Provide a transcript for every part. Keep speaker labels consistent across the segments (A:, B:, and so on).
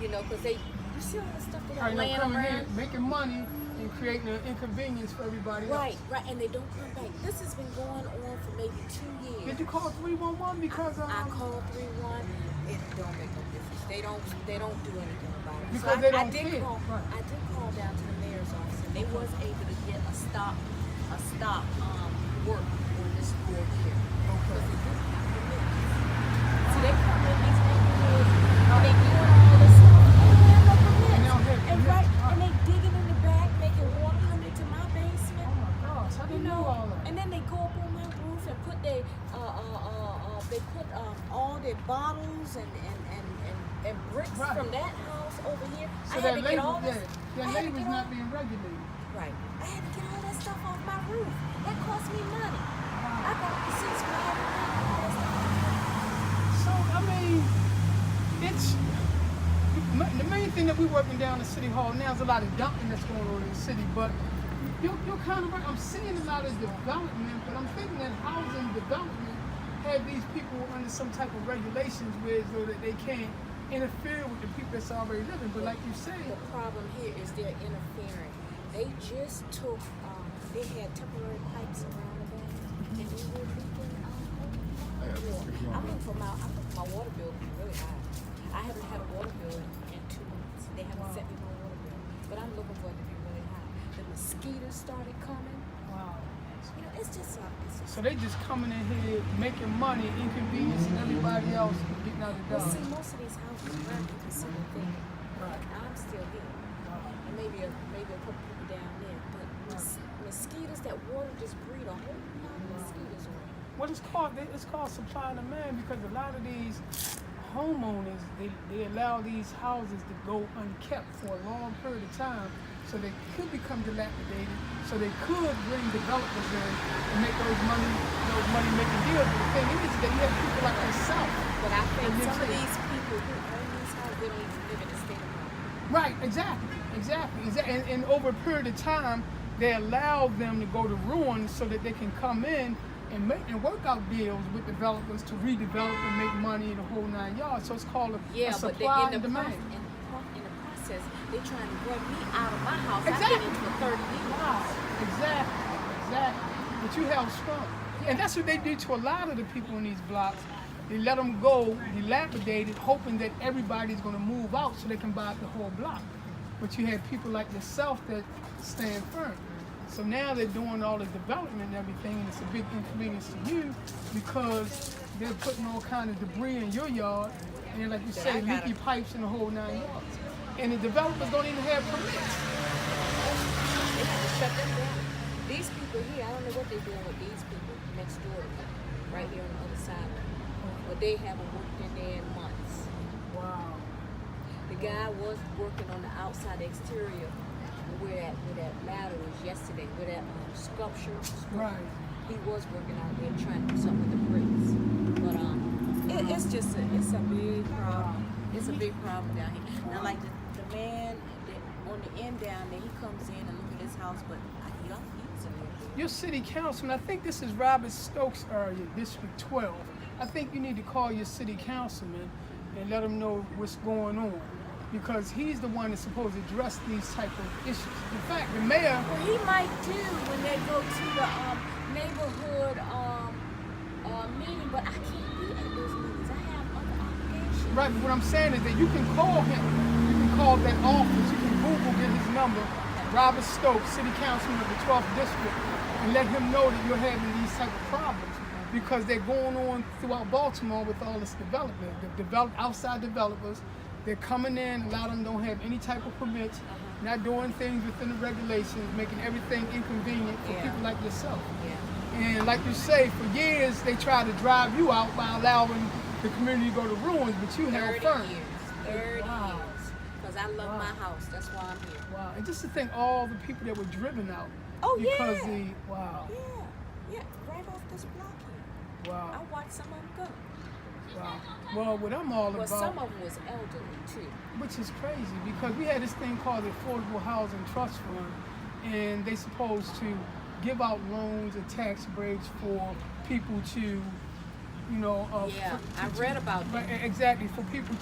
A: You know, because you see all the stuff they got
B: Right, now
A: laying
B: coming
A: around.
B: here, making money and creating an inconvenience for everybody else.
A: Right, and they don't come back. This has been going on for maybe 2 years.
B: Did you call 311 because
A: I called 3-1. It don't make no difference. They don't do anything about it.
B: Because
A: so
B: they
A: I
B: don't
A: did
B: care.
A: call.
B: Right.
A: I did call down to the mayor's office, and they was able to get a stop work on this board here. Because they didn't have permits. So they come in these neighborhoods and they doing all this stuff. They don't have no permits. And they digging in the back, making water come into my basement.
B: Oh my gosh, how do you know all that?
A: And then they go up on my roof and put all their bottles and bricks from that house over here.
B: So
A: I had to get all this.
B: their labor's not being regulated.
A: Right. I had to get all that stuff off my roof. That cost me money. I got receipts for everything. All that stuff.
B: So, I mean, it's the main thing that we're working down at City Hall now is a lot of dumping that's going on in the city, but you're kind of right. I'm seeing a lot of development, but I'm thinking that housing development have these people under some type of regulations where so that they can't interfere with the people that's already living. But like you say,
A: the problem here is they're interfering. They just took, they had temporary pipes around the back, and they were leaking water. I'm looking for my water bill really high. I haven't had a water bill in 2 months. They haven't sent me my water bill, but I'm looking for it to be really high. The mosquitoes started coming.
B: wow.
A: You know, it's just
B: So they just coming in here making money, inconveniencing everybody else, and getting out of
A: Well,
B: Dodge.
A: see, most of these houses around you can see the thing.
B: Right.
A: I'm still here, and maybe a couple people down there. But mosquitoes, that water just breed a whole lot of mosquitoes on it.
B: What it's called supply and demand because a lot of these homeowners they allow these houses to go unkept for a long period of time, so they could become dilapidated. So they could bring developers in and make those money making deals. But the thing is that you have people like yourself.
A: But I think some of these people who own these houses, they don't even live in the state of Maryland.
B: Right, exactly. And over a period of time, they allow them to go to ruin so that they can come in and work out deals with developers to redevelop and make money in the whole 9 yards. So it's called a supply and demand.
A: In the process, they're trying to run me out of my house.
B: Exactly.
A: I've been in for 30 years.
B: Exactly. But you held strong. And that's what they do to a lot of the people in these blocks. They let them go dilapidated, hoping that everybody's going to move out so they can buy the whole block. But you have people like yourself that stand firm. So now they're doing all the development and everything, and it's a big inconvenience to you because they're putting all kind of debris in your yard, and like you say, leaky pipes in the whole 9 yards. And the developers don't even have permits.
A: They have to shut them down. These people here, I don't know what they're doing with these people next door to me, right here on the other side. But they haven't worked in there in months.
B: Wow.
A: The guy was working on the outside, the exterior, where that ladder was yesterday, where that sculpture.
B: Right.
A: He was working out there trying to do something with the bricks. But it's a big problem. It's a big problem down here. Now, like the man on the end down there, he comes in and look at his house, but he don't eat in there.
B: Your city councilman, I think this is Robert Stokes area, District 12. I think you need to call your city councilman and let him know what's going on, because he's the one that's supposed to address these type of issues. In fact, the mayor...
A: Well, he might do when they go to the neighborhood meeting, but I can't be at those meetings. I have other obligations.
B: Right, but what I'm saying is that you can call him. You can call that office. You can Google, get his number, Robert Stokes, city councilman of the 12th district, and let him know that you're having these type of problems, because they're going on throughout Baltimore with all this development. The outside developers, they're coming in, a lot of them don't have any type of permits, not doing things within the regulations, making everything inconvenient for people like yourself. And like you say, for years they tried to drive you out by allowing the community to go to ruins, but you held firm.
A: 30 years. Because I love my house. That's why I'm here.
B: Wow. And just to think all the people that were driven out.
A: Oh,
B: because
A: yeah.
B: Wow.
A: Yeah, right off this block here.
B: Wow.
A: I watched some of them go.
B: Wow. Well, what I'm all
A: Well,
B: about...
A: some of them was elderly, too.
B: Which is crazy, because we had this thing called the Affordable Housing Trust Fund, and they supposed to give out loans and tax breaks for people to, you know.
A: Yeah, I read about that.
B: Exactly, for people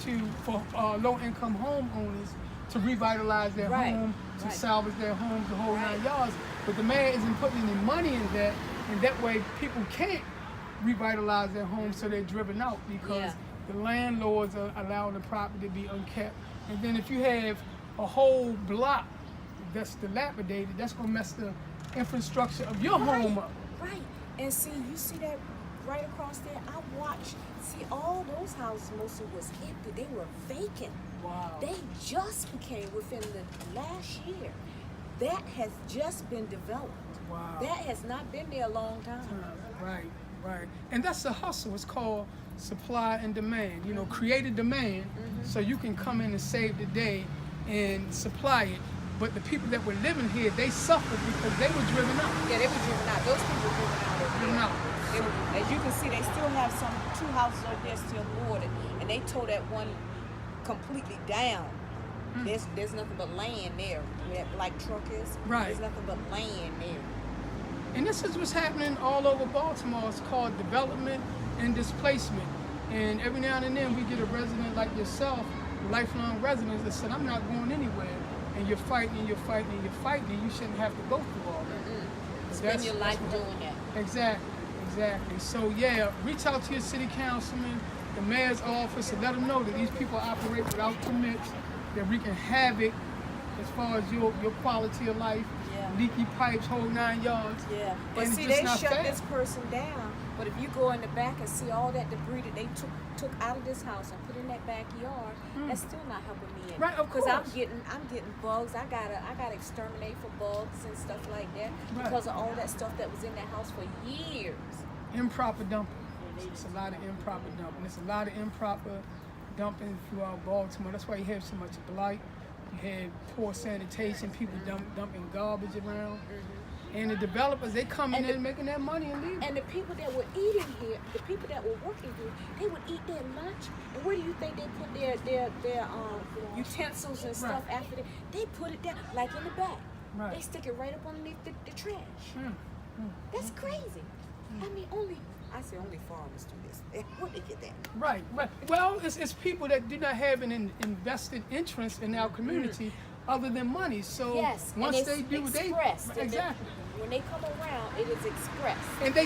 B: for low-income homeowners to revitalize their
A: Right,
B: home, to
A: right.
B: salvage their homes, the whole
A: Right.
B: 9 yards. But the mayor isn't putting any money in that, and that way people can't revitalize their homes, so they're driven out because
A: Yeah.
B: the landlords are allowing the property to be unkept. And then if you have a whole block that's dilapidated, that's gonna mess the infrastructure of your home up.
A: Right. And see, you see that right across there? I watched, see, all those houses mostly was empty. They were vacant.
B: Wow.
A: They just became, within the last year, that has just been developed.
B: Wow.
A: That has not been there a long time.
B: Right, right. And that's the hustle. It's called supply and demand. You know, create a demand so you can come in and save the day and supply it. But the people that were living here, they suffered because they were driven out.
A: Yeah, they were driven out. Those people were driven out over
B: Driven
A: there.
B: out.
A: They were, as you can see, they still have two houses over there still boarded, and they tore that one completely down. There's nothing but land there where that black truck is.
B: Right.
A: There's nothing but land there.
B: And this is what's happening all over Baltimore. It's called development and displacement. And every now and then we get a resident like yourself, lifelong residents, that said, I'm not going anywhere. And you're fighting and you're fighting and you're fighting, and you shouldn't have to go through all that.
A: Spend your life
B: what-
A: doing that.
B: Exactly. So yeah, reach out to your city councilman, the mayor's office, and let them know that these people operate without permits. They're wreaking havoc as far as your quality of life.
A: Yeah.
B: Leaky pipes, whole 9 yards.
A: Yeah, but
B: And
A: see,
B: it's just
A: they
B: not
A: shut
B: fair.
A: this person down. But if you go in the back and see all that debris that they took out of this house and put in that backyard, that's still not helping me.
B: Right, of
A: Because I'm
B: course.
A: getting bugs. I gotta exterminate for bugs and stuff like that
B: Right.
A: because of all that stuff that was in that house for years.
B: Improper dumping. It's a lot of improper dumping. It's a lot of improper dumping throughout Baltimore. That's why you have so much blight. You have poor sanitation, people dumping garbage around. And the developers, they coming in making that money and leaving.
A: And the people that were eating here, the people that were working here, they would eat their lunch. And where do you think they put their utensils and stuff after that? They put it down, like in the back.
B: Right.
A: They stick it right up underneath the trash.
B: Mm.
A: That's crazy. I mean, only farmers do this. Where'd they get that?
B: Right. Well, it's people that do not have an invested interest in our community other than money. So
A: Yes,
B: once
A: and
B: they
A: it's
B: do,
A: expressed.
B: exactly.
A: When they come around, it is expressed.
B: And they